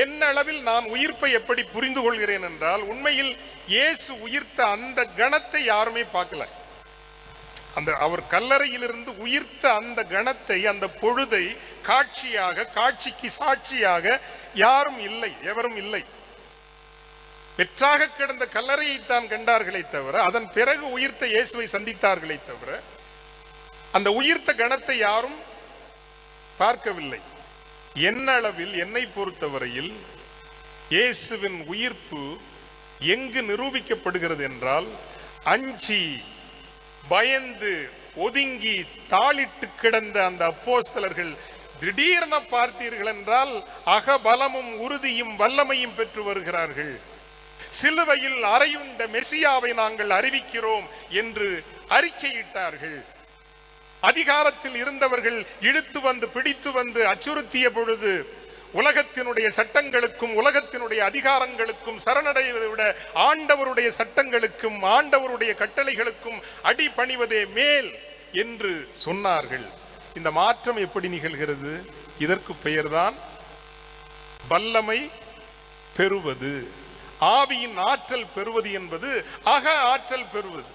என்ன அளவில் நான் உயிர்ப்பை எப்படி புரிந்து கொள்கிறேன் என்றால், உண்மையில் இயேசு உயிர்த்த அந்த கணத்தை யாருமே பார்க்கல. அந்த அவர் கல்லறையிலிருந்து உயிர்த்த அந்த கணத்தை, அந்த பொழுதை காட்சியாக, காட்சிக்கு சாட்சியாக யாரும் இல்லை, எவரும் இல்லை. வெற்றாக கிடந்த கல்லறையை தான் கண்டார்களே தவிர, அதன் பிறகு உயிர்த்த இயேசுவை சந்தித்தார்களே தவிர, அந்த உயிர்த்த கணத்தை யாரும் பார்க்கவில்லை. என்ன அளவில் என்னை பொறுத்தவரையில் இயேசுவின் உயிர்ப்பு எங்கு நிரூபிக்கப்படுகிறது என்றால், அஞ்சி பயந்து ஒதுங்கி தாளிட்டு கிடந்த அந்த அப்போஸ்தலர்கள் திடீரென பார்த்தீர்கள் என்றால் அகபலமும் உறுதியும் வல்லமையும் பெற்று வருகிறார்கள். சிலுவையில் அறையுண்ட மெசியாவை நாங்கள் அறிவிக்கிறோம் என்று அறிக்கையிட்டார்கள். அதிகாரத்தில் இருந்தவர்கள் இழுத்து வந்து பிடித்து வந்து அச்சுறுத்திய பொழுது உலகத்தினுடைய சட்டங்களுக்கும் உலகத்தினுடைய அதிகாரங்களுக்கும் சரணடைவதை விட ஆண்டவருடைய சட்டங்களுக்கும் ஆண்டவருடைய கட்டளைகளுக்கும் அடிபணிவதே மேல் என்று சொன்னார்கள். இந்த மாற்றம் எப்படி நிகழ்கிறது? இதற்கு பெயர்தான் வல்லமை பெறுவது, ஆவியின் ஆற்றல் பெறுவது என்பது அக ஆற்றல் பெறுவது.